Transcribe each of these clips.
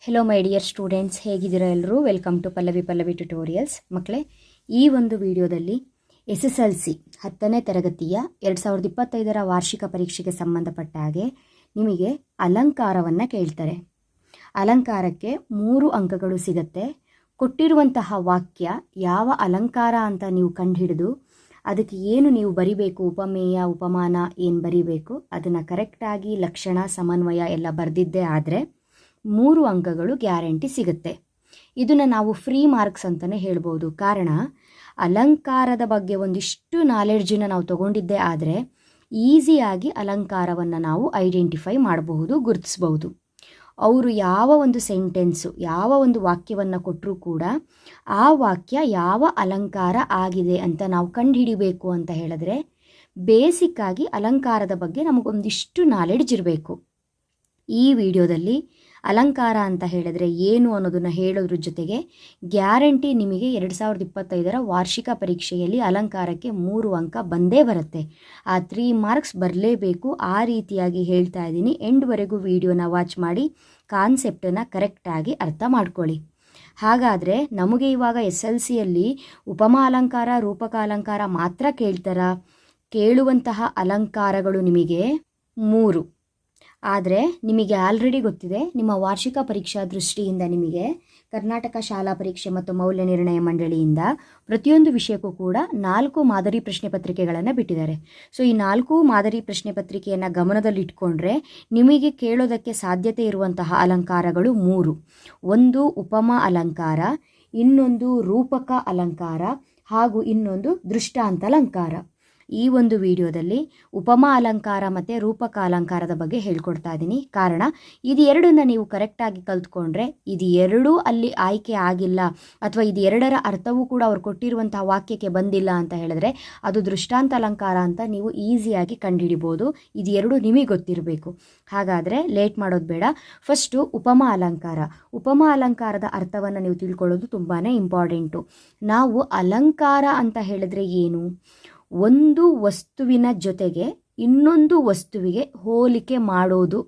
Hello my dear students, ಹೇಗಿದ್ದೀರಾ ಎಲ್ಲರೂ? Welcome to Pallavi tutorials. ಮಕ್ಕಳೇ, ಈ ಒಂದು ವಿಡಿಯೋದಲ್ಲಿ SSLC 10ನೇ ತರಗತಿಯ 2025ರ ವಾರ್ಷಿಕ ಪರೀಕ್ಷೆಗೆ ಸಂಬಂಧಪಟ್ಟ ಹಾಗೆ ನಿಮಗೆ ಅಲಂಕಾರವನ್ನು ಕೇಳ್ತಾರೆ. ಅಲಂಕಾರಕ್ಕೆ 3 ಅಂಕಗಳು ಸಿಗುತ್ತೆ. ಕೊಟ್ಟಿರುವಂತಹ ವಾಕ್ಯ ಯಾವ ಅಲಂಕಾರ ಅಂತ ನೀವು ಕಂಡುಹಿಡಿದು ಅದಕ್ಕೆ ಏನು ನೀವು ಬರಿಬೇಕು, ಉಪಮೇಯ ಉಪಮಾನ ಏನು ಬರಿಬೇಕು ಅದನ್ನು ಕರೆಕ್ಟಾಗಿ ಲಕ್ಷಣ ಸಮನ್ವಯ ಎಲ್ಲ ಬರೆದಿದ್ದೇ ಆದರೆ 3 ಅಂಕಗಳು ಗ್ಯಾರಂಟಿ ಸಿಗುತ್ತೆ. ಇದನ್ನು ನಾವು ಫ್ರೀ ಮಾರ್ಕ್ಸ್ ಅಂತಲೇ ಹೇಳ್ಬೋದು. ಕಾರಣ, ಅಲಂಕಾರದ ಬಗ್ಗೆ ಒಂದಿಷ್ಟು ನಾಲೆಡ್ಜನ್ನು ನಾವು ತಗೊಂಡಿದ್ದೇ ಆದರೆ ಈಸಿಯಾಗಿ ಅಲಂಕಾರವನ್ನು ನಾವು ಐಡೆಂಟಿಫೈ ಮಾಡಬಹುದು, ಗುರುತಿಸಬಹುದು. ಅವರು ಯಾವ ಒಂದು ಸೆಂಟೆನ್ಸು, ಯಾವ ಒಂದು ವಾಕ್ಯವನ್ನು ಕೊಟ್ಟರೂ ಕೂಡ ಆ ವಾಕ್ಯ ಯಾವ ಅಲಂಕಾರ ಆಗಿದೆ ಅಂತ ನಾವು ಕಂಡುಹಿಡಿಬೇಕು ಅಂತ ಹೇಳಿದ್ರೆ ಬೇಸಿಕ್ಕಾಗಿ ಅಲಂಕಾರದ ಬಗ್ಗೆ ನಮಗೊಂದಿಷ್ಟು ನಾಲೆಡ್ಜ್ ಇರಬೇಕು. ಈ ವಿಡಿಯೋದಲ್ಲಿ ಅಲಂಕಾರ ಅಂತ ಹೇಳಿದ್ರೆ ಏನು ಅನ್ನೋದನ್ನು ಹೇಳೋದ್ರ ಜೊತೆಗೆ ಗ್ಯಾರಂಟಿ ನಿಮಗೆ 2025ರ ವಾರ್ಷಿಕ ಪರೀಕ್ಷೆಯಲ್ಲಿ ಅಲಂಕಾರಕ್ಕೆ 3 ಅಂಕ ಬಂದೇ ಬರುತ್ತೆ. ಆ 3 ಮಾರ್ಕ್ಸ್ ಬರಲೇಬೇಕು. ಆ ರೀತಿಯಾಗಿ ಹೇಳ್ತಾ ಇದ್ದೀನಿ. ಎಂಡ್ವರೆಗೂ ವಿಡಿಯೋನ ವಾಚ್ ಮಾಡಿ ಕಾನ್ಸೆಪ್ಟನ್ನು ಕರೆಕ್ಟಾಗಿ ಅರ್ಥ ಮಾಡ್ಕೊಳ್ಳಿ. ಹಾಗಾದರೆ ನಮಗೆ ಇವಾಗ SLCಯಲ್ಲಿ ಉಪಮಾ ಅಲಂಕಾರ, ರೂಪಕ ಅಲಂಕಾರ ಮಾತ್ರ ಕೇಳ್ತಾರಾ? ಕೇಳುವಂತಹ ಅಲಂಕಾರಗಳು ನಿಮಗೆ 3. ಆದರೆ ನಿಮಗೆ ಆಲ್ರೆಡಿ ಗೊತ್ತಿದೆ, ನಿಮ್ಮ ವಾರ್ಷಿಕ ಪರೀಕ್ಷಾ ದೃಷ್ಟಿಯಿಂದ ನಿಮಗೆ ಕರ್ನಾಟಕ ಶಾಲಾ ಪರೀಕ್ಷೆ ಮತ್ತು ಮೌಲ್ಯ ನಿರ್ಣಯ ಮಂಡಳಿಯಿಂದ ಪ್ರತಿಯೊಂದು ವಿಷಯಕ್ಕೂ ಕೂಡ 4 ಮಾದರಿ ಪ್ರಶ್ನೆ ಪತ್ರಿಕೆಗಳನ್ನು ಬಿಟ್ಟಿದ್ದಾರೆ. ಸೊ ಈ 4 ಮಾದರಿ ಪ್ರಶ್ನೆ ಪತ್ರಿಕೆಯನ್ನು ಗಮನದಲ್ಲಿಟ್ಕೊಂಡ್ರೆ ನಿಮಗೆ ಕೇಳೋದಕ್ಕೆ ಸಾಧ್ಯತೆ ಇರುವಂತಹ ಅಲಂಕಾರಗಳು 3. ಒಂದು ಉಪಮಾ ಅಲಂಕಾರ, ಇನ್ನೊಂದು ರೂಪಕ ಅಲಂಕಾರ ಹಾಗೂ ಇನ್ನೊಂದು ದೃಷ್ಟಾಂತ ಅಲಂಕಾರ. ಈ ಒಂದು ವಿಡಿಯೋದಲ್ಲಿ ಉಪಮಾ ಅಲಂಕಾರ ಮತ್ತು ರೂಪಕ ಅಲಂಕಾರದ ಬಗ್ಗೆ ಹೇಳ್ಕೊಡ್ತಾ ಇದ್ದೀನಿ. ಕಾರಣ, ಇದು ಎರಡನ್ನು ನೀವು ಕರೆಕ್ಟಾಗಿ ಕಲ್ತ್ಕೊಂಡ್ರೆ ಇದು ಎರಡೂ ಅಲ್ಲಿ ಆಯ್ಕೆ ಆಗಿಲ್ಲ ಅಥವಾ ಇದು ಎರಡರ ಅರ್ಥವೂ ಕೂಡ ಅವ್ರು ಕೊಟ್ಟಿರುವಂತಹ ವಾಕ್ಯಕ್ಕೆ ಬಂದಿಲ್ಲ ಅಂತ ಹೇಳಿದ್ರೆ ಅದು ದೃಷ್ಟಾಂತ ಅಲಂಕಾರ ಅಂತ ನೀವು ಈಸಿಯಾಗಿ ಕಂಡುಹಿಡಿಬೋದು. ಇದು ಎರಡೂ ನಿಮಗೆ ಗೊತ್ತಿರಬೇಕು. ಹಾಗಾದರೆ ಲೇಟ್ ಮಾಡೋದು ಬೇಡ. ಫಸ್ಟು ಉಪಮಾ ಅಲಂಕಾರ. ಉಪಮಾ ಅಲಂಕಾರದ ಅರ್ಥವನ್ನು ನೀವು ತಿಳ್ಕೊಳ್ಳೋದು ತುಂಬಾ ಇಂಪಾರ್ಟೆಂಟು. ನಾವು ಅಲಂಕಾರ ಅಂತ ಹೇಳಿದ್ರೆ ಏನು? ಒಂದು ವಸ್ತುವಿನ ಜೊತೆಗೆ ಇನ್ನೊಂದು ವಸ್ತುವಿಗೆ ಹೋಲಿಕೆ ಮಾಡೋದು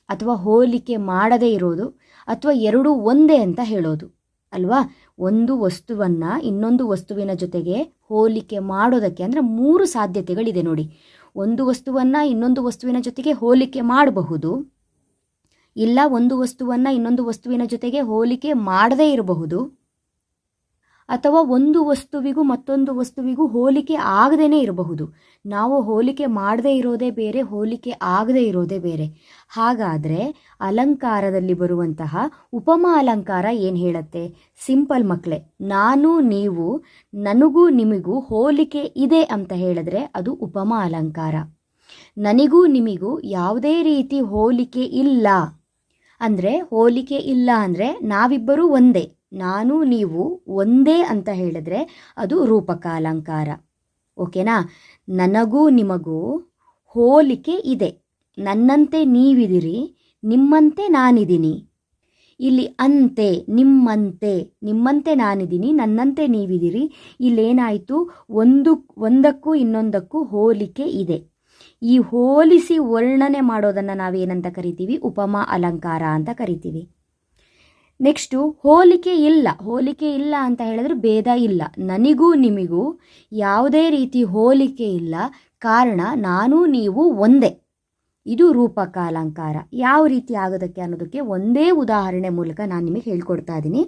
ಅಥವಾ ಹೋಲಿಕೆ ಮಾಡದೇ ಇರೋದು ಅಥವಾ ಎರಡೂ ಒಂದೇ ಅಂತ ಹೇಳೋದು ಅಲ್ವಾ? ಒಂದು ವಸ್ತುವನ್ನು ಇನ್ನೊಂದು ವಸ್ತುವಿನ ಜೊತೆಗೆ ಹೋಲಿಕೆ ಮಾಡೋದಕ್ಕೆ ಅಂದರೆ 3 ಸಾಧ್ಯತೆಗಳಿದೆ ನೋಡಿ. ಒಂದು ವಸ್ತುವನ್ನು ಇನ್ನೊಂದು ವಸ್ತುವಿನ ಜೊತೆಗೆ ಹೋಲಿಕೆ ಮಾಡಬಹುದು, ಇಲ್ಲ ಒಂದು ವಸ್ತುವನ್ನು ಇನ್ನೊಂದು ವಸ್ತುವಿನ ಜೊತೆಗೆ ಹೋಲಿಕೆ ಮಾಡದೇ ಇರಬಹುದು, ಅಥವಾ ಒಂದು ವಸ್ತುವಿಗೂ ಮತ್ತೊಂದು ವಸ್ತುವಿಗೂ ಹೋಲಿಕೆ ಆಗದೇ ಇರಬಹುದು. ನಾವು ಹೋಲಿಕೆ ಮಾಡದೇ ಇರೋದೇ ಬೇರೆ, ಹೋಲಿಕೆ ಆಗದೇ ಇರೋದೇ ಬೇರೆ. ಹಾಗಾದರೆ ಅಲಂಕಾರದಲ್ಲಿ ಬರುವಂತಹ ಉಪಮಾ ಅಲಂಕಾರ ಏನು ಹೇಳುತ್ತೆ? ಸಿಂಪಲ್ ಮಕ್ಕಳೇ, ನಾನು ನೀವು ನನಗೂ ನಿಮಗೂ ಹೋಲಿಕೆ ಇದೆ ಅಂತ ಹೇಳಿದ್ರೆ ಅದು ಉಪಮಾ ಅಲಂಕಾರ. ನನಗೂ ನಿಮಗೂ ಯಾವುದೇ ರೀತಿ ಹೋಲಿಕೆ ಇಲ್ಲ ಅಂದರೆ, ಹೋಲಿಕೆ ಇಲ್ಲ ಅಂದರೆ ನಾವಿಬ್ಬರೂ ಒಂದೇ, ನಾನು ನೀವು ಒಂದೇ ಅಂತ ಹೇಳಿದ್ರೆ ಅದು ರೂಪಕ ಅಲಂಕಾರ. ಓಕೆನಾ? ನನಗೂ ನಿಮಗೂ ಹೋಲಿಕೆ ಇದೆ. ನನ್ನಂತೆ ನೀವಿದಿರಿ, ನಿಮ್ಮಂತೆ ನಾನಿದ್ದೀನಿ. ಇಲ್ಲಿ ಅಂತೆ, ನಿಮ್ಮಂತೆ ನಾನಿದ್ದೀನಿ, ನನ್ನಂತೆ ನೀವಿದಿರಿ. ಇಲ್ಲೇನಾಯಿತು? ಒಂದಕ್ಕೂ ಇನ್ನೊಂದಕ್ಕೂ ಹೋಲಿಕೆ ಇದೆ. ಈ ಹೋಲಿಸಿ ವರ್ಣನೆ ಮಾಡೋದನ್ನು ನಾವೇನಂತ ಕರಿತೀವಿ? ಉಪಮಾ ಅಲಂಕಾರ ಅಂತ ಕರಿತೀವಿ. ನೆಕ್ಸ್ಟು ಹೋಲಿಕೆ ಇಲ್ಲ ಅಂತ ಹೇಳಿದ್ರೆ ಭೇದ ಇಲ್ಲ. ನನಗೂ ನಿಮಗೂ ಯಾವುದೇ ರೀತಿ ಹೋಲಿಕೆ ಇಲ್ಲ, ಕಾರಣ ನಾನು ನೀವು ಒಂದೇ. ಇದು ರೂಪಕ ಅಲಂಕಾರ. ಯಾವ ರೀತಿ ಆಗೋದಕ್ಕೆ ಅನ್ನೋದಕ್ಕೆ ಒಂದೇ ಉದಾಹರಣೆ ಮೂಲಕ ನಾನು ನಿಮಗೆ ಹೇಳ್ಕೊಡ್ತಾ ಇದ್ದೀನಿ.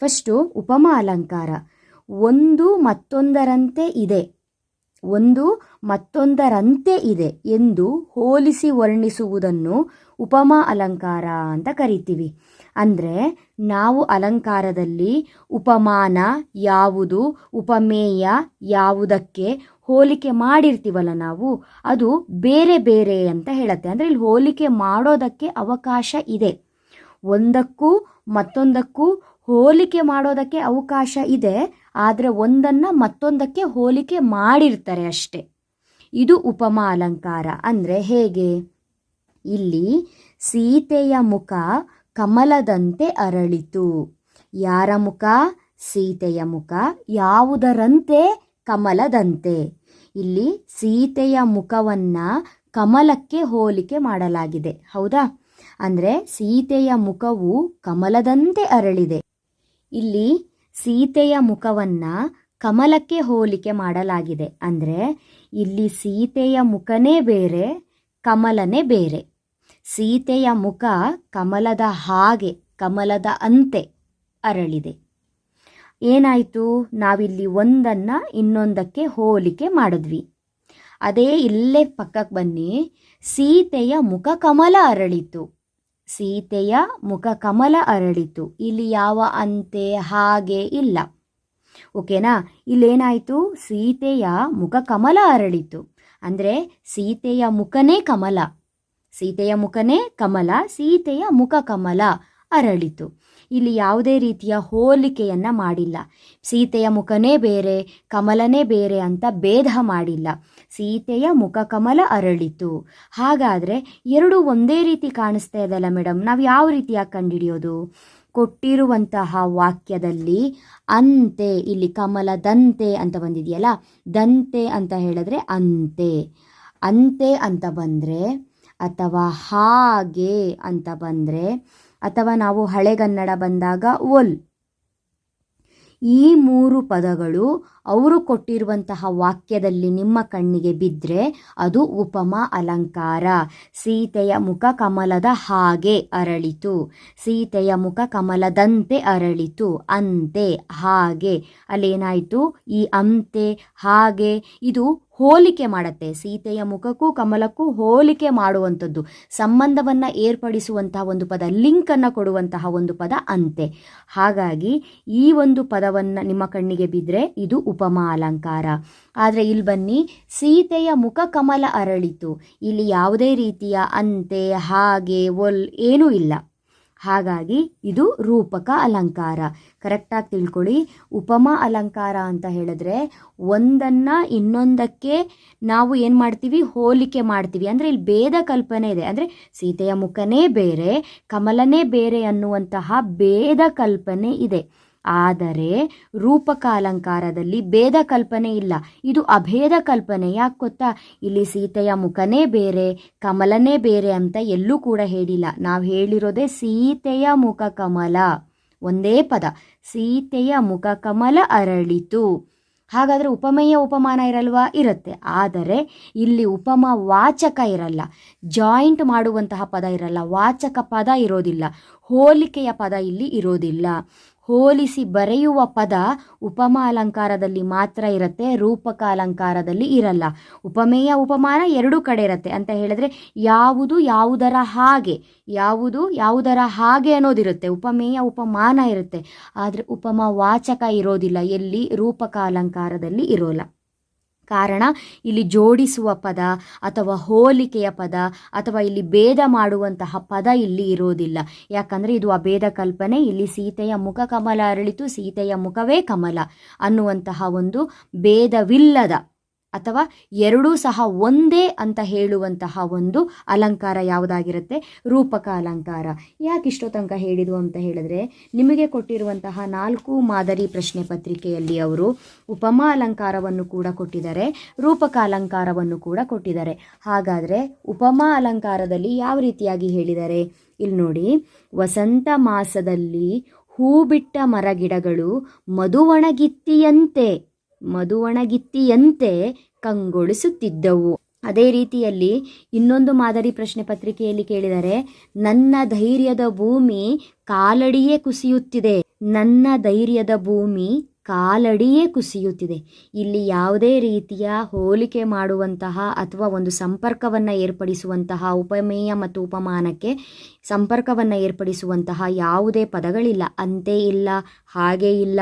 ಫಸ್ಟು ಉಪಮಾ ಅಲಂಕಾರ. ಒಂದು ಮತ್ತೊಂದರಂತೆ ಇದೆ ಎಂದು ಹೋಲಿಸಿ ವರ್ಣಿಸುವುದನ್ನು ಉಪಮಾ ಅಲಂಕಾರ ಅಂತ ಕರಿತೀವಿ. ಅಂದರೆ ನಾವು ಅಲಂಕಾರದಲ್ಲಿ ಉಪಮಾನ ಯಾವುದು, ಉಪಮೇಯ ಯಾವುದಕ್ಕೆ ಹೋಲಿಕೆ ಮಾಡಿರ್ತೀವಲ್ಲ ನಾವು, ಅದು ಬೇರೆ ಬೇರೆ ಅಂತ ಹೇಳುತ್ತೆ. ಅಂದರೆ ಇಲ್ಲಿ ಹೋಲಿಕೆ ಮಾಡೋದಕ್ಕೆ ಅವಕಾಶ ಇದೆ. ಒಂದಕ್ಕೂ ಮತ್ತೊಂದಕ್ಕೂ ಹೋಲಿಕೆ ಮಾಡೋದಕ್ಕೆ ಅವಕಾಶ ಇದೆ, ಆದರೆ ಒಂದನ್ನು ಮತ್ತೊಂದಕ್ಕೆ ಹೋಲಿಕೆ ಮಾಡಿರ್ತಾರೆ ಅಷ್ಟೆ. ಇದು ಉಪಮಾ ಅಲಂಕಾರ. ಅಂದರೆ ಹೇಗೆ? ಇಲ್ಲಿ ಸೀತೆಯ ಮುಖ ಕಮಲದಂತೆ ಅರಳಿತು. ಯಾರ ಮುಖ? ಸೀತೆಯ ಮುಖ. ಯಾವುದರಂತೆ? ಕಮಲದಂತೆ. ಇಲ್ಲಿ ಸೀತೆಯ ಮುಖವನ್ನು ಕಮಲಕ್ಕೆ ಹೋಲಿಕೆ ಮಾಡಲಾಗಿದೆ. ಹೌದಾ? ಅಂದರೆ ಸೀತೆಯ ಮುಖವು ಕಮಲದಂತೆ ಅರಳಿದೆ. ಇಲ್ಲಿ ಸೀತೆಯ ಮುಖವನ್ನು ಕಮಲಕ್ಕೆ ಹೋಲಿಕೆ ಮಾಡಲಾಗಿದೆ. ಅಂದರೆ ಇಲ್ಲಿ ಸೀತೆಯ ಮುಖನೇ ಬೇರೆ, ಕಮಲನೇ ಬೇರೆ. ಸೀತೆಯ ಮುಖ ಕಮಲದ ಹಾಗೆ, ಕಮಲದ ಅಂತೆ ಅರಳಿದೆ. ಏನಾಯಿತು, ನಾವಿಲ್ಲಿ ಒಂದನ್ನು ಇನ್ನೊಂದಕ್ಕೆ ಹೋಲಿಕೆ ಮಾಡಿದ್ವಿ. ಅದೇ ಇಲ್ಲೇ ಪಕ್ಕಕ್ಕೆ ಬನ್ನಿ, ಸೀತೆಯ ಮುಖ ಕಮಲ ಅರಳಿತು. ಸೀತೆಯ ಮುಖ ಕಮಲ ಅರಳಿತು. ಇಲ್ಲಿ ಯಾವ ಅಂತೆ ಹಾಗೆ ಇಲ್ಲ. ಓಕೆನಾ? ಇಲ್ಲೇನಾಯಿತು, ಸೀತೆಯ ಮುಖ ಕಮಲ ಅರಳಿತು. ಅಂದರೆ ಸೀತೆಯ ಮುಖನೇ ಕಮಲ, ಸೀತೆಯ ಮುಖನೇ ಕಮಲ, ಸೀತೆಯ ಮುಖ ಕಮಲ ಅರಳಿತು. ಇಲ್ಲಿ ಯಾವುದೇ ರೀತಿಯ ಹೋಲಿಕೆಯನ್ನು ಮಾಡಿಲ್ಲ. ಸೀತೆಯ ಮುಖನೇ ಬೇರೆ, ಕಮಲನೇ ಬೇರೆ ಅಂತ ಭೇದ ಮಾಡಿಲ್ಲ. ಸೀತೆಯ ಮುಖ ಕಮಲ ಅರಳಿತು. ಹಾಗಾದರೆ ಎರಡು ಒಂದೇ ರೀತಿ ಕಾಣಿಸ್ತಾ ಇದೆಯಲ್ಲ ಮೇಡಮ್, ನಾವು ಯಾವ ರೀತಿಯಾಗಿ ಕಂಡುಹಿಡಿಯೋದು? ಕೊಟ್ಟಿರುವಂತಹ ವಾಕ್ಯದಲ್ಲಿ ಅಂತೆ, ಇಲ್ಲಿ ಕಮಲದಂತೆ ಅಂತ ಬಂದಿದೆಯಲ್ಲ, ದಂತೆ ಅಂತ ಹೇಳಿದ್ರೆ ಅಂತೆ, ಅಂತೆ ಅಂತ ಬಂದರೆ, ಅಥವಾ ಹಾಗೆ ಅಂತ ಬಂದರೆ, ಅಥವಾ ನಾವು ಹಳೆಗನ್ನಡ ಬಂದಾಗ ಒಲ್, ಈ ಮೂರು ಪದಗಳು ಅವರು ಕೊಟ್ಟಿರುವಂತಹ ವಾಕ್ಯದಲ್ಲಿ ನಿಮ್ಮ ಕಣ್ಣಿಗೆ ಬಿದ್ದರೆ ಅದು ಉಪಮಾ ಅಲಂಕಾರ. ಸೀತೆಯ ಮುಖ ಕಮಲದ ಹಾಗೆ ಅರಳಿತು, ಸೀತೆಯ ಮುಖ ಕಮಲದಂತೆ ಅರಳಿತು, ಅಂತೆ, ಹಾಗೆ. ಅಲ್ಲೇನಾಯಿತು, ಈ ಅಂತೆ ಹಾಗೆ ಇದು ಹೋಲಿಕೆ ಮಾಡುತ್ತೆ. ಸೀತೆಯ ಮುಖಕ್ಕೂ ಕಮಲಕ್ಕೂ ಹೋಲಿಕೆ ಮಾಡುವಂಥದ್ದು, ಸಂಬಂಧವನ್ನು ಏರ್ಪಡಿಸುವಂತಹ ಒಂದು ಪದ, ಲಿಂಕನ್ನು ಕೊಡುವಂತಹ ಒಂದು ಪದ ಅಂತೆ. ಹಾಗಾಗಿ ಈ ಒಂದು ಪದವನ್ನು ನಿಮ್ಮ ಕಣ್ಣಿಗೆ ಬಿದ್ದರೆ ಇದು ಉಪಮಾ ಅಲಂಕಾರ. ಆದರೆ ಇಲ್ಲಿ ಬನ್ನಿ, ಸೀತೆಯ ಮುಖ ಕಮಲ ಅರಳಿತು. ಇಲ್ಲಿ ಯಾವುದೇ ರೀತಿಯ ಅಂತೆ ಹಾಗೆ ಒಲ್ ಏನೂ ಇಲ್ಲ. ಹಾಗಾಗಿ ಇದು ರೂಪಕ ಅಲಂಕಾರ. ಕರೆಕ್ಟಾಗಿ ತಿಳ್ಕೊಳ್ಳಿ. ಉಪಮಾ ಅಲಂಕಾರ ಅಂತ ಹೇಳಿದ್ರೆ ಒಂದನ್ನು ಇನ್ನೊಂದಕ್ಕೆ ನಾವು ಏನು ಮಾಡ್ತೀವಿ, ಹೋಲಿಕೆ ಮಾಡ್ತೀವಿ. ಅಂದರೆ ಇಲ್ಲಿ ಭೇದ ಕಲ್ಪನೆ ಇದೆ. ಅಂದರೆ ಸೀತೆಯ ಮುಖನೇ ಬೇರೆ, ಕಮಲನೇ ಬೇರೆ ಅನ್ನುವಂತಹ ಭೇದ ಕಲ್ಪನೆ ಇದೆ. ಆದರೆ ರೂಪಕ ಅಲಂಕಾರದಲ್ಲಿ ಭೇದ ಕಲ್ಪನೆ ಇಲ್ಲ, ಇದು ಅಭೇದ ಕಲ್ಪನೆ. ಯಾಕೆ ಗೊತ್ತಾ, ಇಲ್ಲಿ ಸೀತೆಯ ಮುಖನೇ ಬೇರೆ, ಕಮಲನೇ ಬೇರೆ ಅಂತ ಎಲ್ಲೂ ಕೂಡ ಹೇಳಿಲ್ಲ. ನಾವು ಹೇಳಿರೋದೇ ಸೀತೆಯ ಮುಖ ಕಮಲ, ಒಂದೇ ಪದ, ಸೀತೆಯ ಮುಖ ಕಮಲ ಅರಳಿತು. ಹಾಗಾದರೆ ಉಪಮೇಯ ಉಪಮಾನ ಇರಲ್ವಾ? ಇರುತ್ತೆ. ಆದರೆ ಇಲ್ಲಿ ಉಪಮಾ ವಾಚಕ ಇರಲ್ಲ, ಜಾಯಿಂಟ್ ಮಾಡುವಂತಹ ಪದ ಇರಲ್ಲ, ವಾಚಕ ಪದ ಇರೋದಿಲ್ಲ, ಹೋಲಿಕೆಯ ಪದ ಇಲ್ಲಿ ಇರೋದಿಲ್ಲ. ಹೋಲಿಸಿ ಬರೆಯುವ ಪದ ಉಪಮಾ ಅಲಂಕಾರದಲ್ಲಿ ಮಾತ್ರ ಇರುತ್ತೆ, ರೂಪಕ ಅಲಂಕಾರದಲ್ಲಿ ಇರಲ್ಲ. ಉಪಮೇಯ ಉಪಮಾನ ಎರಡೂ ಕಡೆ ಇರುತ್ತೆ. ಅಂತ ಹೇಳಿದ್ರೆ ಯಾವುದು ಯಾವುದರ ಹಾಗೆ, ಯಾವುದು ಯಾವುದರ ಹಾಗೆ ಅನ್ನೋದಿರುತ್ತೆ, ಉಪಮೇಯ ಉಪಮಾನ ಇರುತ್ತೆ. ಆದರೆ ಉಪಮಾ ವಾಚಕ ಇರೋದಿಲ್ಲ, ಎಲ್ಲಿ ರೂಪಕ ಅಲಂಕಾರದಲ್ಲಿ ಇರೋಲ್ಲ. ಕಾರಣ ಇಲ್ಲಿ ಜೋಡಿಸುವ ಪದ ಅಥವಾ ಹೋಲಿಕೆಯ ಪದ ಅಥವಾ ಇಲ್ಲಿ ಭೇದ ಮಾಡುವಂತಹ ಪದ ಇಲ್ಲಿ ಇರೋದಿಲ್ಲ. ಯಾಕಂದರೆ ಇದು ಅಭೇದ ಕಲ್ಪನೆ. ಇಲ್ಲಿ ಸೀತೆಯ ಮುಖ ಕಮಲ ಅರಳಿತು, ಸೀತೆಯ ಮುಖವೇ ಕಮಲ ಅನ್ನುವಂತಹ ಒಂದು ಭೇದವಿಲ್ಲದ ಅಥವಾ ಎರಡೂ ಸಹ ಒಂದೇ ಅಂತ ಹೇಳುವಂತಹ ಒಂದು ಅಲಂಕಾರ ಯಾವುದಾಗಿರುತ್ತೆ? ರೂಪಕ ಅಲಂಕಾರ. ಯಾಕೆ ಇಷ್ಟೋ ತನಕ ಹೇಳಿದು ಅಂತ ಹೇಳಿದ್ರೆ, ನಿಮಗೆ ಕೊಟ್ಟಿರುವಂತಹ 4 ಮಾದರಿ ಪ್ರಶ್ನೆ ಪತ್ರಿಕೆಯಲ್ಲಿ ಅವರು ಉಪಮಾ ಅಲಂಕಾರವನ್ನು ಕೂಡ ಕೊಟ್ಟಿದ್ದಾರೆ, ರೂಪಕ ಅಲಂಕಾರವನ್ನು ಕೂಡ ಕೊಟ್ಟಿದ್ದಾರೆ. ಹಾಗಾದರೆ ಉಪಮಾ ಅಲಂಕಾರದಲ್ಲಿ ಯಾವ ರೀತಿಯಾಗಿ ಹೇಳಿದ್ದಾರೆ ಇಲ್ಲಿ ನೋಡಿ. ವಸಂತ ಮಾಸದಲ್ಲಿ ಹೂ ಬಿಟ್ಟ ಮರಗಿಡಗಳು ಮಧುವಣಗಿತ್ತಿಯಂತೆ ಕಂಗೊಳಿಸುತ್ತಿದ್ದವು. ಅದೇ ರೀತಿಯಲ್ಲಿ ಇನ್ನೊಂದು ಮಾದರಿ ಪ್ರಶ್ನೆ ಪತ್ರಿಕೆಯಲ್ಲಿ ಕೇಳಿದರೆ, ನನ್ನ ಧೈರ್ಯದ ಭೂಮಿ ಕಾಲಡಿಯೇ ಕುಸಿಯುತ್ತಿದೆ, ನನ್ನ ಧೈರ್ಯದ ಭೂಮಿ ಕಾಲಡಿಯೇ ಕುಸಿಯುತ್ತಿದೆ. ಇಲ್ಲಿ ಯಾವುದೇ ರೀತಿಯ ಹೋಲಿಕೆ ಮಾಡುವಂತಹ ಅಥವಾ ಒಂದು ಸಂಪರ್ಕವನ್ನು ಏರ್ಪಡಿಸುವಂತಹ, ಉಪಮೇಯ ಮತ್ತು ಉಪಮಾನಕ್ಕೆ ಸಂಪರ್ಕವನ್ನು ಏರ್ಪಡಿಸುವಂತಹ ಯಾವುದೇ ಪದಗಳಿಲ್ಲ. ಅಂತೆ ಇಲ್ಲ, ಹಾಗೆ ಇಲ್ಲ,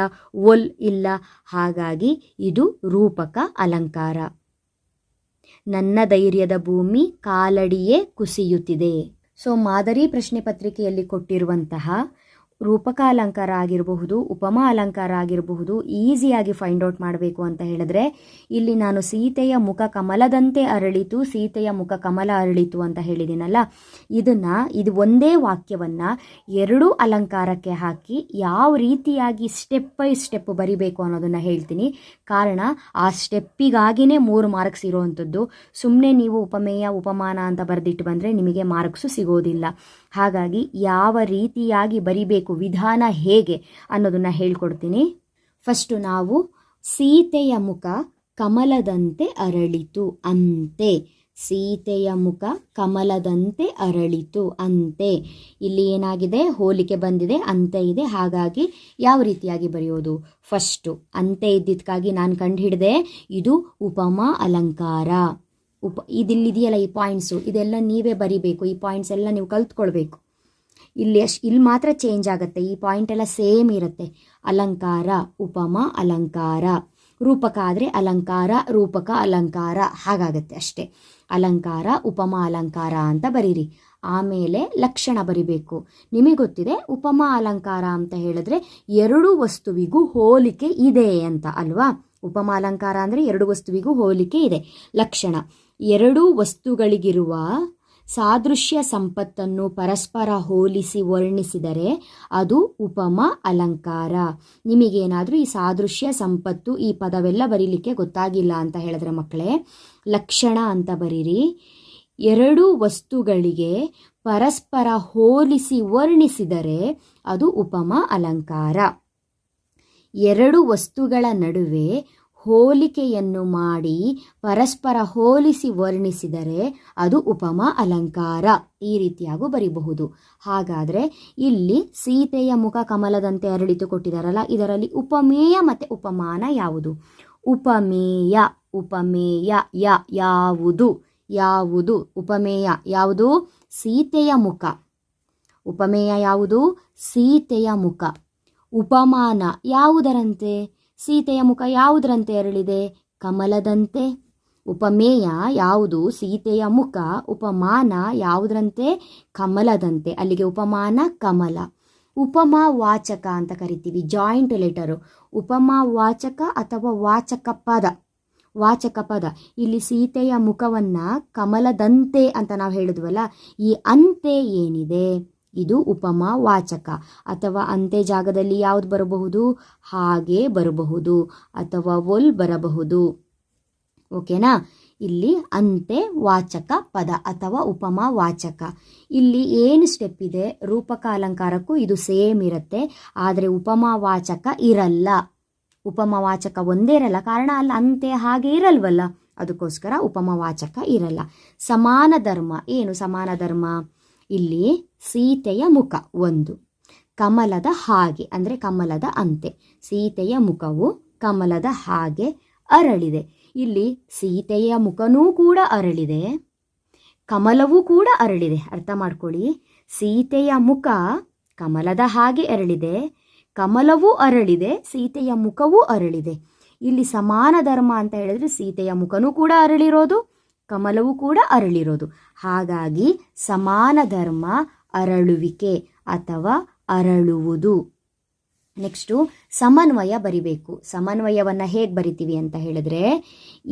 ಒಲ್ ಇಲ್ಲ. ಹಾಗಾಗಿ ಇದು ರೂಪಕ ಅಲಂಕಾರ. ನನ್ನ ಧೈರ್ಯದ ಭೂಮಿ ಕಾಲಡಿಯೇ ಕುಸಿಯುತ್ತಿದೆ. ಸೊ ಮಾದರಿ ಪ್ರಶ್ನೆ ಪತ್ರಿಕೆಯಲ್ಲಿ ಕೊಟ್ಟಿರುವಂತಹ ರೂಪಕ ಅಲಂಕಾರ ಆಗಿರಬಹುದು, ಉಪಮಾ ಅಲಂಕಾರ ಆಗಿರಬಹುದು, ಈಸಿಯಾಗಿ ಫೈಂಡ್ ಔಟ್ ಮಾಡಬೇಕು ಅಂತ ಹೇಳಿದ್ರೆ ಇಲ್ಲಿ ನಾನು ಸೀತೆಯ ಮುಖ ಕಮಲದಂತೆ ಅರಳಿತು, ಸೀತೆಯ ಮುಖ ಕಮಲ ಅರಳಿತು ಅಂತ ಹೇಳಿದ್ದೀನಲ್ಲ, ಇದು ಒಂದೇ ವಾಕ್ಯವನ್ನು 2 ಅಲಂಕಾರಕ್ಕೆ ಹಾಕಿ ಯಾವ ರೀತಿಯಾಗಿ ಸ್ಟೆಪ್ ಬೈ ಸ್ಟೆಪ್ ಬರಿಬೇಕು ಅನ್ನೋದನ್ನು ಹೇಳ್ತೀನಿ. ಕಾರಣ ಆ ಸ್ಟೆಪ್ಪಿಗಾಗಿನೇ 3 ಮಾರ್ಕ್ಸ್ ಇರೋವಂಥದ್ದು. ಸುಮ್ಮನೆ ನೀವು ಉಪಮೇಯ ಉಪಮಾನ ಅಂತ ಬರೆದಿಟ್ಟು ಬಂದರೆ ನಿಮಗೆ ಮಾರ್ಕ್ಸು ಸಿಗೋದಿಲ್ಲ. ಹಾಗಾಗಿ ಯಾವ ರೀತಿಯಾಗಿ ಬರಿಬೇಕು, ವಿಧಾನ ಹೇಗೆ ಅನ್ನೋದನ್ನು ಹೇಳ್ಕೊಡ್ತೀನಿ. ಫಸ್ಟು ನಾವು ಸೀತೆಯ ಮುಖ ಕಮಲದಂತೆ ಅರಳಿತು ಅಂತೆ, ಸೀತೆಯ ಮುಖ ಕಮಲದಂತೆ ಅರಳಿತು ಅಂತೆ. ಇಲ್ಲಿ ಏನಾಗಿದೆ, ಹೋಲಿಕೆ ಬಂದಿದೆ, ಅಂತೆ ಇದೆ. ಹಾಗಾಗಿ ಯಾವ ರೀತಿಯಾಗಿ ಬರೆಯೋದು, ಫಸ್ಟು ಅಂತೆ ಇದ್ದಿದ್ದಕ್ಕಾಗಿ ನಾನು ಕಂಡುಹಿಡಿದೆ ಇದು ಉಪಮಾ ಅಲಂಕಾರ. ಇದಿಲ್ಲಿದೆಯಲ್ಲ ಈ ಪಾಯಿಂಟ್ಸು, ಇದೆಲ್ಲ ನೀವೇ ಬರಿಬೇಕು. ಈ ಪಾಯಿಂಟ್ಸ್ ಎಲ್ಲ ನೀವು ಕಲ್ತ್ಕೊಳ್ಬೇಕು. ಇಲ್ಲಿ ಮಾತ್ರ ಚೇಂಜ್ ಆಗುತ್ತೆ, ಈ ಪಾಯಿಂಟ್ ಎಲ್ಲ ಸೇಮ್ ಇರುತ್ತೆ. ಅಲಂಕಾರ, ಉಪಮಾ ಅಲಂಕಾರ, ರೂಪಕ ಆದರೆ ಅಲಂಕಾರ, ರೂಪಕ ಅಲಂಕಾರ, ಹಾಗಾಗತ್ತೆ ಅಷ್ಟೇ. ಅಲಂಕಾರ, ಉಪಮಾ ಅಲಂಕಾರ ಅಂತ ಬರೀರಿ. ಆಮೇಲೆ ಲಕ್ಷಣ ಬರಿಬೇಕು. ನಿಮಗೆ ಗೊತ್ತಿದೆ ಉಪಮಾ ಅಲಂಕಾರ ಅಂತ ಹೇಳಿದ್ರೆ 2 ವಸ್ತುವಿಗೂ ಹೋಲಿಕೆ ಇದೆ ಅಂತ ಅಲ್ವಾ. ಉಪಮಾ ಅಲಂಕಾರ ಅಂದರೆ 2 ವಸ್ತುವಿಗೂ ಹೋಲಿಕೆ ಇದೆ. ಲಕ್ಷಣ, 2 ವಸ್ತುಗಳಿಗಿರುವ ಸಾದೃಶ್ಯ ಸಂಪತ್ತನ್ನು ಪರಸ್ಪರ ಹೋಲಿಸಿ ವರ್ಣಿಸಿದರೆ ಅದು ಉಪಮಾ ಅಲಂಕಾರ. ನಿಮಗೇನಾದರೂ ಈ ಸಾದೃಶ್ಯ ಸಂಪತ್ತು ಈ ಪದವೆಲ್ಲ ಬರೀಲಿಕ್ಕೆ ಗೊತ್ತಾಗಿಲ್ಲ ಅಂತ ಹೇಳಿದ್ರೆ ಮಕ್ಕಳೇ, ಲಕ್ಷಣ ಅಂತ ಬರೀರಿ. 2 ವಸ್ತುಗಳಿಗೆ ಪರಸ್ಪರ ಹೋಲಿಸಿ ವರ್ಣಿಸಿದರೆ ಅದು ಉಪಮಾ ಅಲಂಕಾರ. 2 ವಸ್ತುಗಳ ನಡುವೆ ಹೋಲಿಕೆಯನ್ನು ಮಾಡಿ ಪರಸ್ಪರ ಹೋಲಿಸಿ ವರ್ಣಿಸಿದರೆ ಅದು ಉಪಮಾ ಅಲಂಕಾರ. ಈ ರೀತಿಯಾಗೂ ಬರೀಬಹುದು. ಹಾಗಾದರೆ ಇಲ್ಲಿ ಸೀತೆಯ ಮುಖ ಕಮಲದಂತೆ ಅರಳಿತು ಕೊಟ್ಟಿದ್ದಾರಲ್ಲ, ಇದರಲ್ಲಿ ಉಪಮೇಯ ಮತ್ತು ಉಪಮಾನ ಯಾವುದು? ಉಪಮೇಯ, ಉಪಮೇಯ ಯಾವುದು? ಉಪಮೇಯ ಯಾವುದು? ಸೀತೆಯ ಮುಖ. ಉಪಮೇಯ ಯಾವುದು? ಸೀತೆಯ ಮುಖ. ಉಪಮಾನ ಯಾವುದರಂತೆ? ಸೀತೆಯ ಮುಖ ಯಾವುದರಂತೆ ಅರಳಿದೆ? ಕಮಲದಂತೆ. ಉಪಮೇಯ ಯಾವುದು? ಸೀತೆಯ ಮುಖ. ಉಪಮಾನ ಯಾವುದರಂತೆ? ಕಮಲದಂತೆ. ಅಲ್ಲಿಗೆ ಉಪಮಾನ ಕಮಲ. ಉಪಮಾ ವಾಚಕ ಅಂತ ಕರಿತೀವಿ, ಜಾಯಿಂಟ್ ಲೆಟರು. ಉಪಮಾ ವಾಚಕ ಅಥವಾ ವಾಚಕ ಪದ. ವಾಚಕ ಪದ. ಇಲ್ಲಿ ಸೀತೆಯ ಮುಖವನ್ನು ಕಮಲದಂತೆ ಅಂತ ನಾವು ಹೇಳಿದ್ವಲ್ಲ, ಈ ಅಂತೆ ಏನಿದೆ ಇದು ಉಪಮಾ ವಾಚಕ. ಅಥವಾ ಅಂತೆ ಜಾಗದಲ್ಲಿ ಯಾವುದು ಬರಬಹುದು? ಹಾಗೆ ಬರಬಹುದು ಅಥವಾ ಒಲ್ ಬರಬಹುದು. ಓಕೆನಾ? ಇಲ್ಲಿ ಅಂತೆ ವಾಚಕ ಪದ ಅಥವಾ ಉಪಮಾ ವಾಚಕ. ಇಲ್ಲಿ ಏನು ಸ್ಟೆಪ್ ಇದೆ? ರೂಪಕ ಅಲಂಕಾರಕ್ಕೂ ಇದು ಸೇಮ್ ಇರುತ್ತೆ, ಆದರೆ ಉಪಮಾ ವಾಚಕ ಇರಲ್ಲ. ಉಪಮಾ ವಾಚಕ ಒಂದೇ ಇರಲ್ಲ, ಕಾರಣ ಅಲ್ಲಿ ಅಂತೆ ಹಾಗೆ ಇರಲ್ವಲ್ಲ, ಅದಕ್ಕೋಸ್ಕರ ಉಪಮಾ ವಾಚಕ ಇರಲ್ಲ. ಸಮಾನ ಧರ್ಮ. ಏನು ಸಮಾನ ಧರ್ಮ? ಇಲ್ಲಿ ಸೀತೆಯ ಮುಖ ಒಂದು, ಕಮಲದ ಹಾಗೆ ಅಂದರೆ ಕಮಲದ ಅಂತೆ. ಸೀತೆಯ ಮುಖವು ಕಮಲದ ಹಾಗೆ ಅರಳಿದೆ. ಇಲ್ಲಿ ಸೀತೆಯ ಮುಖನೂ ಕೂಡ ಅರಳಿದೆ, ಕಮಲವೂ ಕೂಡ ಅರಳಿದೆ. ಅರ್ಥ ಮಾಡ್ಕೊಳ್ಳಿ. ಸೀತೆಯ ಮುಖ ಕಮಲದ ಹಾಗೆ ಅರಳಿದೆ, ಕಮಲವೂ ಅರಳಿದೆ, ಸೀತೆಯ ಮುಖವೂ ಅರಳಿದೆ. ಇಲ್ಲಿ ಸಮಾನ ಧರ್ಮ ಅಂತ ಹೇಳಿದ್ರೆ ಸೀತೆಯ ಮುಖನೂ ಕೂಡ ಅರಳಿರೋದು, ಕಮಲವೂ ಕೂಡ ಅರಳಿರೋದು. ಹಾಗಾಗಿ ಸಮಾನ ಧರ್ಮ ಅರಳುವಿಕೆ ಅಥವಾ ಅರಳುವುದು. ನೆಕ್ಸ್ಟು ಸಮನ್ವಯ ಬರಿಬೇಕು. ಸಮನ್ವಯವನ್ನು ಹೇಗೆ ಬರಿತೀವಿ ಅಂತ ಹೇಳಿದ್ರೆ,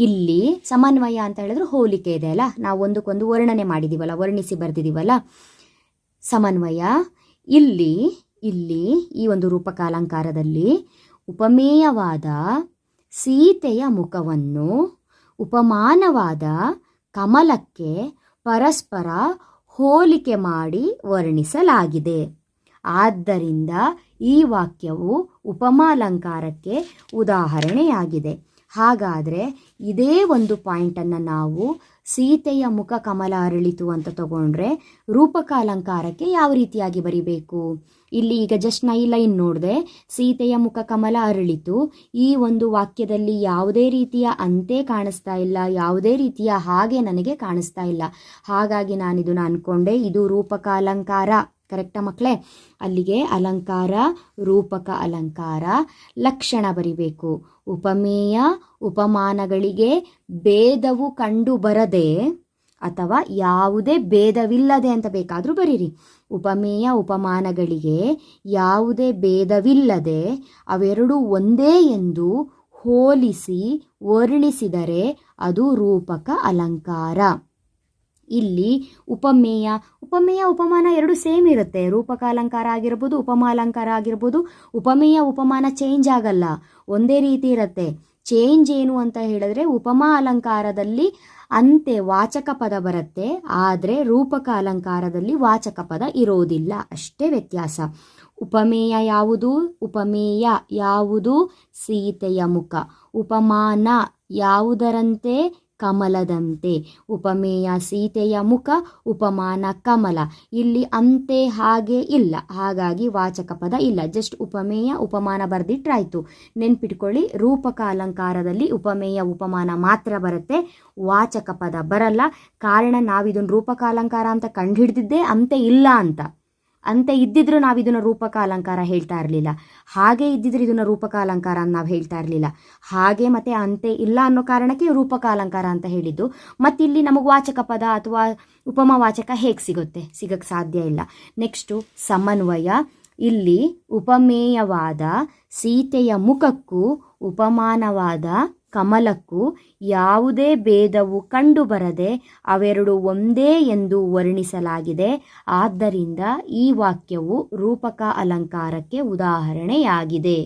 ಇಲ್ಲಿ ಸಮನ್ವಯ ಅಂತ ಹೇಳಿದ್ರೆ ಹೋಲಿಕೆ ಇದೆ ಅಲ್ಲ, ನಾವು ಒಂದಕ್ಕೊಂದು ವರ್ಣನೆ ಮಾಡಿದ್ದೀವಲ್ಲ, ವರ್ಣಿಸಿ ಬರೆದಿದ್ದೀವಲ್ಲ, ಸಮನ್ವಯ. ಇಲ್ಲಿ ಈ ಒಂದು ರೂಪಕ ಅಲಂಕಾರದಲ್ಲಿ ಉಪಮೇಯವಾದ ಸೀತೆಯ ಮುಖವನ್ನು ಉಪಮಾನವಾದ ಕಮಲಕ್ಕೆ ಪರಸ್ಪರ ಹೋಲಿಕೆ ಮಾಡಿ ವರ್ಣಿಸಲಾಗಿದೆ. ಆದ್ದರಿಂದ ಈ ವಾಕ್ಯವು ಉಪಮಾಲಂಕಾರಕ್ಕೆ ಉದಾಹರಣೆಯಾಗಿದೆ. ಹಾಗಾದರೆ ಇದೇ ಒಂದು ಪಾಯಿಂಟನ್ನು ನಾವು ಸೀತೆಯ ಮುಖ ಕಮಲ ಅರಳಿತು ಅಂತ ತಗೊಂಡ್ರೆ ರೂಪಕ ಅಲಂಕಾರಕ್ಕೆ ಯಾವ ರೀತಿಯಾಗಿ ಬರಿಬೇಕು? ಇಲ್ಲಿ ಈಗ ಜಸ್ಟ್ ನಾ ಈ ಲೈನ್ ನೋಡಿದೆ, ಸೀತೆಯ ಮುಖ ಕಮಲ ಅರಳಿತು. ಈ ಒಂದು ವಾಕ್ಯದಲ್ಲಿ ಯಾವುದೇ ರೀತಿಯ ಅಂತೆ ಕಾಣಿಸ್ತಾ ಇಲ್ಲ, ಯಾವುದೇ ರೀತಿಯ ಹಾಗೆ ನನಗೆ ಕಾಣಿಸ್ತಾ ಇಲ್ಲ. ಹಾಗಾಗಿ ನಾನಿದನ್ನು ಅಂದ್ಕೊಂಡೆ ಇದು ರೂಪಕ ಅಲಂಕಾರ. ಕರೆಕ್ಟಾ ಮಕ್ಕಳೇ? ಅಲ್ಲಿಗೆ ಅಲಂಕಾರ, ರೂಪಕ ಅಲಂಕಾರ. ಲಕ್ಷಣ ಬರಿಬೇಕು. ಉಪಮೇಯ ಉಪಮಾನಗಳಿಗೆ ಭೇದವು ಕಂಡು ಬರದೆ ಅಥವಾ ಯಾವುದೇ ಭೇದವಿಲ್ಲದೆ ಅಂತ ಬೇಕಾದರೂ ಬರೀರಿ. ಉಪಮೇಯ ಉಪಮಾನಗಳಿಗೆ ಯಾವುದೇ ಭೇದವಿಲ್ಲದೆ ಅವೆರಡೂ ಒಂದೇ ಎಂದು ಹೋಲಿಸಿ ವರ್ಣಿಸಿದರೆ ಅದು ರೂಪಕ ಅಲಂಕಾರ. ಇಲ್ಲಿ ಉಪಮೇಯ ಉಪಮಾನ ಎರಡು ಸೇಮ್ ಇರುತ್ತೆ. ರೂಪಕ ಅಲಂಕಾರ ಆಗಿರ್ಬೋದು, ಉಪಮಾ ಅಲಂಕಾರ ಆಗಿರ್ಬೋದು. ಉಪಮೇಯ ಉಪಮಾನ ಚೇಂಜ್ ಆಗಲ್ಲ, ಒಂದೇ ರೀತಿ ಇರುತ್ತೆ. ಚೇಂಜ್ ಏನು ಅಂತ ಹೇಳಿದ್ರೆ ಉಪಮಾ ಅಲಂಕಾರದಲ್ಲಿ ಅಂತೆ ವಾಚಕ ಪದ ಬರುತ್ತೆ, ಆದರೆ ರೂಪಕ ಅಲಂಕಾರದಲ್ಲಿ ವಾಚಕ ಪದ ಇರೋದಿಲ್ಲ, ಅಷ್ಟೇ ವ್ಯತ್ಯಾಸ. ಉಪಮೇಯ ಯಾವುದು? ಉಪಮೇಯ ಯಾವುದು? ಸೀತೆಯ ಮುಖ. ಉಪಮಾನ ಯಾವುದರಂತೆ? ಕಮಲದಂತೆ. ಉಪಮೇಯ ಸೀತೆಯ ಮುಖ, ಉಪಮಾನ ಕಮಲ. ಇಲ್ಲಿ ಅಂತೆ ಹಾಗೆ ಇಲ್ಲ, ಹಾಗಾಗಿ ವಾಚಕ ಪದ ಇಲ್ಲ. ಜಸ್ಟ್ ಉಪಮೇಯ ಉಪಮಾನ ಬರೆದಿಟ್ರಾಯ್ತು. ನೆನ್ಪಿಟ್ಕೊಳ್ಳಿ, ರೂಪಕ ಅಲಂಕಾರದಲ್ಲಿ ಉಪಮೇಯ ಉಪಮಾನ ಮಾತ್ರ ಬರುತ್ತೆ, ವಾಚಕ ಪದ ಬರಲ್ಲ. ಕಾರಣ ನಾವಿದನ್ನು ರೂಪಕ ಅಲಂಕಾರ ಅಂತ ಕಂಡುಹಿಡ್ದಿದ್ದೇ ಅಂತೆ ಇಲ್ಲ ಅಂತ. ಅಂತೆ ಇದ್ದಿದ್ರು ನಾವಿದನ್ನು ರೂಪಕ ಅಲಂಕಾರ ಹೇಳ್ತಾ ಇರಲಿಲ್ಲ, ಹಾಗೆ ಇದ್ದಿದ್ರೆ ಇದನ್ನು ರೂಪಕ ಅಲಂಕಾರ ಅಂತ ನಾವು ಹೇಳ್ತಾ ಇರಲಿಲ್ಲ. ಹಾಗೆ ಮತ್ತೆ ಅಂತೆ ಇಲ್ಲ ಅನ್ನೋ ಕಾರಣಕ್ಕೆ ರೂಪಕ ಅಲಂಕಾರ ಅಂತ ಹೇಳಿದ್ದು. ಮತ್ತಿಲ್ಲಿ ನಮಗೆ ವಾಚಕ ಪದ ಅಥವಾ ಉಪಮಾವಾಚಕ ಹೇಗೆ ಸಿಗುತ್ತೆ? ಸಿಗಕ್ಕೆ ಸಾಧ್ಯ ಇಲ್ಲ. ನೆಕ್ಸ್ಟು ಸಮನ್ವಯ. ಇಲ್ಲಿ ಉಪಮೇಯವಾದ ಸೀತೆಯ ಮುಖಕ್ಕೂ ಉಪಮಾನವಾದ ಕಮಲಕ್ಕೂ ಯಾವುದೇ ಭೇದವು ಕಂಡುಬರದೆ ಅವೆರಡು ಒಂದೇ ಎಂದು ವರ್ಣಿಸಲಾಗಿದೆ. ಆದ್ದರಿಂದ ಈ ವಾಕ್ಯವು ರೂಪಕ ಅಲಂಕಾರಕ್ಕೆ ಉದಾಹರಣೆಯಾಗಿದೆ.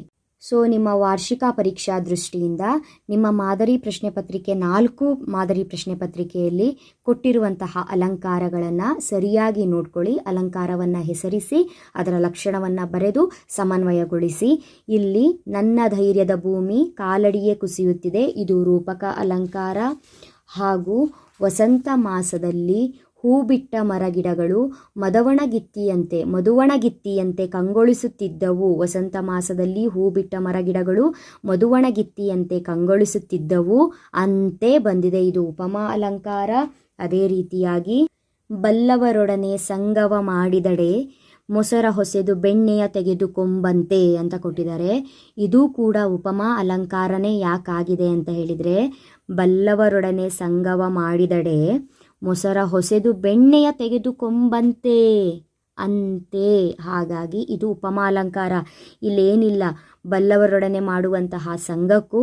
ಸೊ ನಿಮ್ಮ ವಾರ್ಷಿಕ ಪರೀಕ್ಷಾ ದೃಷ್ಟಿಯಿಂದ ನಿಮ್ಮ ಮಾದರಿ ಪ್ರಶ್ನೆ ಪತ್ರಿಕೆ 4 ಮಾದರಿ ಪ್ರಶ್ನೆ ಪತ್ರಿಕೆಯಲ್ಲಿ ಕೊಟ್ಟಿರುವಂತಹ ಅಲಂಕಾರಗಳನ್ನು ಸರಿಯಾಗಿ ನೋಡ್ಕೊಳ್ಳಿ. ಅಲಂಕಾರವನ್ನು ಹೆಸರಿಸಿ ಅದರ ಲಕ್ಷಣವನ್ನು ಬರೆದು ಸಮನ್ವಯಗೊಳಿಸಿ. ಇಲ್ಲಿ ನನ್ನ ಧೈರ್ಯದ ಭೂಮಿ ಕಾಲಡಿಯೇ ಕುಸಿಯುತ್ತಿದೆ, ಇದು ರೂಪಕ ಅಲಂಕಾರ. ಹಾಗೂ ವಸಂತ ಮಾಸದಲ್ಲಿ ಹೂ ಬಿಟ್ಟ ಮರಗಿಡಗಳು ಮಧುವಣಗಿತ್ತಿಯಂತೆ ಕಂಗೊಳಿಸುತ್ತಿದ್ದವು. ವಸಂತ ಮಾಸದಲ್ಲಿ ಹೂ ಬಿಟ್ಟ ಮರಗಿಡಗಳು ಮಧುವಣಗಿತ್ತಿಯಂತೆ ಕಂಗೊಳಿಸುತ್ತಿದ್ದವು ಅಂತೆ ಬಂದಿದೆ, ಇದು ಉಪಮಾ ಅಲಂಕಾರ. ಅದೇ ರೀತಿಯಾಗಿ ಬಲ್ಲವರೊಡನೆ ಸಂಗವ ಮಾಡಿದಡೆ ಮೊಸರ ಹೊಸೆದು ಬೆಣ್ಣೆಯ ತೆಗೆದುಕೊಂಬಂತೆ ಅಂತ ಕೊಟ್ಟಿದ್ದಾರೆ. ಇದು ಕೂಡ ಉಪಮಾ ಅಲಂಕಾರನೇ ಯಾಕಾಗಿದೆ ಅಂತ ಹೇಳಿದರೆ, ಬಲ್ಲವರೊಡನೆ ಸಂಗವ ಮಾಡಿದಡೆ ಮೊಸರ ಹೊಸೆದು ಬೆಣ್ಣೆಯ ತೆಗೆದುಕೊಂಬಂತೆ ಅಂತೆ. ಹಾಗಾಗಿ ಇದು ಉಪಮಾಲಂಕಾರ. ಇಲ್ಲೇನಿಲ್ಲ, ಬಲ್ಲವರೊಡನೆ ಮಾಡುವಂತಹ ಸಂಘಕ್ಕೂ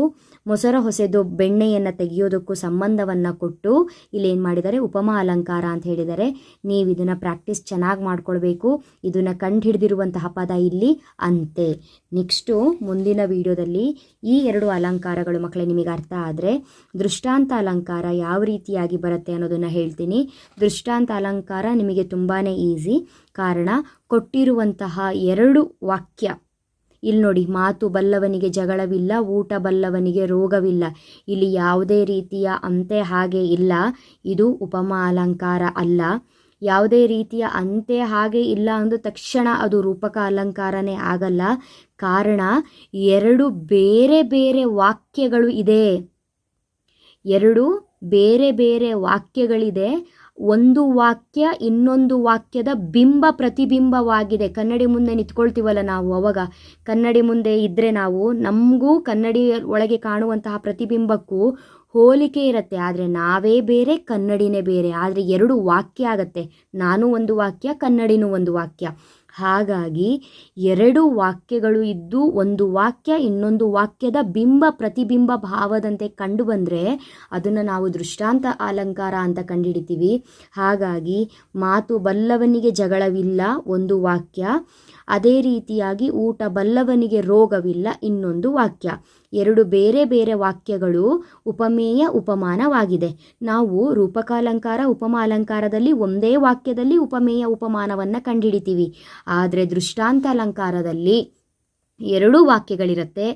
ಮೊಸರ ಹೊಸೆದು ಬೆಣ್ಣೆಯನ್ನು ತೆಗೆಯೋದಕ್ಕೂ ಸಂಬಂಧವನ್ನು ಕೊಟ್ಟು ಇಲ್ಲೇನು ಮಾಡಿದ್ದಾರೆ, ಉಪಮಾ ಅಲಂಕಾರ ಅಂತ ಹೇಳಿದ್ದಾರೆ. ನೀವು ಇದನ್ನು ಪ್ರಾಕ್ಟೀಸ್ ಚೆನ್ನಾಗಿ ಮಾಡ್ಕೊಳ್ಬೇಕು. ಇದನ್ನು ಕಂಡು ಹಿಡಿದಿರುವಂತಹ ಪದ ಇಲ್ಲಿ ಅಂತೆ. ನೆಕ್ಸ್ಟು ಮುಂದಿನ ವಿಡಿಯೋದಲ್ಲಿ ಈ 2 ಅಲಂಕಾರಗಳು ಮಕ್ಕಳೇ ನಿಮಗೆ ಅರ್ಥ ಆದರೆ ದೃಷ್ಟಾಂತ ಅಲಂಕಾರ ಯಾವ ರೀತಿಯಾಗಿ ಬರುತ್ತೆ ಅನ್ನೋದನ್ನು ಹೇಳ್ತೀನಿ. ದೃಷ್ಟಾಂತ ಅಲಂಕಾರ ನಿಮಗೆ ತುಂಬಾ ಈಸಿ. ಕಾರಣ ಕೊಟ್ಟಿರುವಂತಹ 2 ವಾಕ್ಯ ಇಲ್ಲಿ ನೋಡಿ, ಮಾತು ಬಲ್ಲವನಿಗೆ ಜಗಳವಿಲ್ಲ, ಊಟ ಬಲ್ಲವನಿಗೆ ರೋಗವಿಲ್ಲ. ಇಲ್ಲಿ ಯಾವುದೇ ರೀತಿಯ ಅಂತೆ ಹಾಗೆ ಇಲ್ಲ, ಇದು ಉಪಮಾ ಅಲಂಕಾರ ಅಲ್ಲ. ಯಾವುದೇ ರೀತಿಯ ಅಂತೆ ಹಾಗೆ ಇಲ್ಲ ಅಂದ ತಕ್ಷಣ ಅದು ರೂಪಕ ಅಲಂಕಾರನೇ ಆಗಲ್ಲ. ಕಾರಣ 2 ಬೇರೆ ಬೇರೆ ವಾಕ್ಯಗಳು ಇದೆ. 2 ಬೇರೆ ಬೇರೆ ವಾಕ್ಯಗಳಿದೆ. ಒಂದು ವಾಕ್ಯ ಇನ್ನೊಂದು ವಾಕ್ಯದ ಬಿಂಬ ಪ್ರತಿಬಿಂಬವಾಗಿದೆ. ಕನ್ನಡಿ ಮುಂದೆ ನಿಂತ್ಕೊಳ್ತೀವಲ್ಲ ನಾವು, ಅವಾಗ ಕನ್ನಡಿ ಮುಂದೆ ಇದ್ದರೆ ನಾವು ನಮಗೂ ಕನ್ನಡಿ ಒಳಗೆ ಕಾಣುವಂತಹ ಪ್ರತಿಬಿಂಬಕ್ಕೂ ಹೋಲಿಕೆ ಇರುತ್ತೆ. ಆದರೆ ನಾವೇ ಬೇರೆ, ಕನ್ನಡಿನೇ ಬೇರೆ. ಆದರೆ 2 ವಾಕ್ಯ ಆಗತ್ತೆ. ನಾನು ಒಂದು ವಾಕ್ಯ, ಕನ್ನಡಿನೂ ಒಂದು ವಾಕ್ಯ. ಹಾಗಾಗಿ 2 ವಾಕ್ಯಗಳು ಇದ್ದು ಒಂದು ವಾಕ್ಯ ಇನ್ನೊಂದು ವಾಕ್ಯದ ಬಿಂಬ ಪ್ರತಿಬಿಂಬ ಭಾವದಂತೆ ಕಂಡು ಬಂದರೆ ಅದನ್ನು ನಾವು ದೃಷ್ಟಾಂತ ಅಲಂಕಾರ ಅಂತ ಕಂಡುಹಿಡಿತೀವಿ. ಹಾಗಾಗಿ ಮಾತು ಬಲ್ಲವನಿಗೆ ಜಗಳವಿಲ್ಲ ಒಂದು ವಾಕ್ಯ, ಅದೇ ರೀತಿಯಾಗಿ ಊಟ ಬಲ್ಲವನಿಗೆ ರೋಗವಿಲ್ಲ ಇನ್ನೊಂದು ವಾಕ್ಯ. 2 ಬೇರೆ ಬೇರೆ ವಾಕ್ಯಗಳು ಉಪಮೇಯ ಉಪಮಾನವಾಗಿದೆ. ನಾವು ರೂಪಕಾಲಂಕಾರ ಉಪಮಾ ಅಲಂಕಾರದಲ್ಲಿ ಒಂದೇ ವಾಕ್ಯದಲ್ಲಿ ಉಪಮೇಯ ಉಪಮಾನವನ್ನು ಕಂಡುಹಿಡಿತೀವಿ. ಆದರೆ ದೃಷ್ಟಾಂತ ಅಲಂಕಾರದಲ್ಲಿ 2 ವಾಕ್ಯಗಳಿರುತ್ತೆ.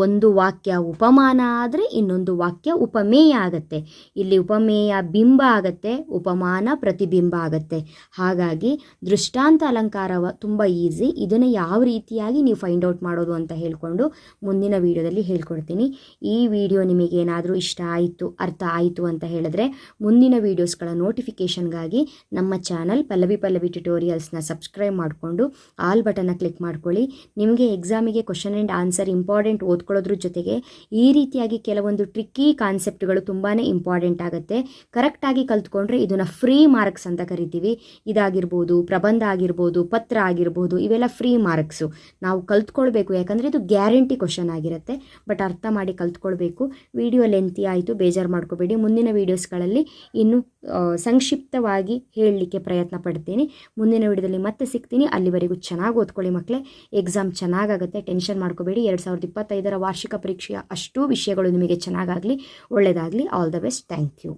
ಒಂದು ವಾಕ್ಯ ಉಪಮಾನ ಆದರೆ ಇನ್ನೊಂದು ವಾಕ್ಯ ಉಪಮೇಯ ಆಗತ್ತೆ. ಇಲ್ಲಿ ಉಪಮೇಯ ಬಿಂಬ ಆಗತ್ತೆ, ಉಪಮಾನ ಪ್ರತಿಬಿಂಬ ಆಗತ್ತೆ. ಹಾಗಾಗಿ ದೃಷ್ಟಾಂತ ಅಲಂಕಾರ ತುಂಬ ಈಸಿ. ಇದನ್ನು ಯಾವ ರೀತಿಯಾಗಿ ನೀವು ಫೈಂಡ್ ಔಟ್ ಮಾಡೋದು ಅಂತ ಹೇಳಿಕೊಂಡು ಮುಂದಿನ ವಿಡಿಯೋದಲ್ಲಿ ಹೇಳ್ಕೊಡ್ತೀನಿ. ಈ ವಿಡಿಯೋ ನಿಮಗೇನಾದರೂ ಇಷ್ಟ ಆಯಿತು, ಅರ್ಥ ಆಯಿತು ಅಂತ ಹೇಳಿದ್ರೆ ಮುಂದಿನ ವೀಡಿಯೋಸ್ಗಳ ನೋಟಿಫಿಕೇಷನ್ಗಾಗಿ ನಮ್ಮ ಚಾನಲ್ ಪಲ್ಲವಿ ಟ್ಯುಟೋರಿಯಲ್ಸ್ನ ಸಬ್ಸ್ಕ್ರೈಬ್ ಮಾಡಿಕೊಂಡು ಆಲ್ ಬಟನ್ನ ಕ್ಲಿಕ್ ಮಾಡ್ಕೊಳ್ಳಿ. ನಿಮಗೆ ಎಕ್ಸಾಮಿಗೆ ಕ್ವಶನ್ ಆ್ಯಂಡ್ ಆನ್ಸರ್ ಇಂಪಾರ್ಟೆಂಟ್ ಓದ್ಕೊಳ್ಳೋದ್ರ ಜೊತೆಗೆ ಈ ರೀತಿಯಾಗಿ ಕೆಲವೊಂದು ಟ್ರಿಕ್ಕಿ ಕಾನ್ಸೆಪ್ಟ್ಗಳು ತುಂಬಾ ಇಂಪಾರ್ಟೆಂಟ್ ಆಗುತ್ತೆ. ಕರೆಕ್ಟಾಗಿ ಕಲ್ತ್ಕೊಂಡ್ರೆ ಇದನ್ನು ಫ್ರೀ ಮಾರ್ಕ್ಸ್ ಅಂತ ಕರಿತೀವಿ. ಇದಾಗಿರ್ಬೋದು, ಪ್ರಬಂಧ ಆಗಿರ್ಬೋದು, ಪತ್ರ ಆಗಿರ್ಬೋದು, ಇವೆಲ್ಲ ಫ್ರೀ ಮಾರ್ಕ್ಸು. ನಾವು ಕಲ್ತ್ಕೊಳ್ಬೇಕು, ಯಾಕಂದರೆ ಇದು ಗ್ಯಾರಂಟಿ ಕ್ವಶನ್ ಆಗಿರುತ್ತೆ. ಬಟ್ ಅರ್ಥ ಮಾಡಿ ಕಲ್ತ್ಕೊಳ್ಬೇಕು. ವಿಡಿಯೋ ಲೆಂತಿ ಆಯಿತು, ಬೇಜಾರು ಮಾಡ್ಕೋಬೇಡಿ. ಮುಂದಿನ ವೀಡಿಯೋಸ್ಗಳಲ್ಲಿ ಇನ್ನು ಸಂಕ್ಷಿಪ್ತವಾಗಿ ಹೇಳಲಿಕ್ಕೆ ಪ್ರಯತ್ನ ಪಡ್ತೀನಿ. ಮುಂದಿನ ವಿಡಿಯೋದಲ್ಲಿ ಮತ್ತೆ ಸಿಗ್ತೀನಿ. ಅಲ್ಲಿವರೆಗೂ ಚೆನ್ನಾಗಿ ಓದ್ಕೊಳ್ಳಿ ಮಕ್ಕಳೇ. ಎಕ್ಸಾಮ್ ಚೆನ್ನಾಗಾಗುತ್ತೆ, ಟೆನ್ಷನ್ ಮಾಡ್ಕೋಬೇಡಿ. 2025ರ ವಾರ್ಷಿಕ ಪರೀಕ್ಷೆಯ ಅಷ್ಟೂ ವಿಷಯಗಳು ನಿಮಗೆ ಚೆನ್ನಾಗಾಗಲಿ, ಒಳ್ಳೆಯದಾಗಲಿ. All the best. Thank you.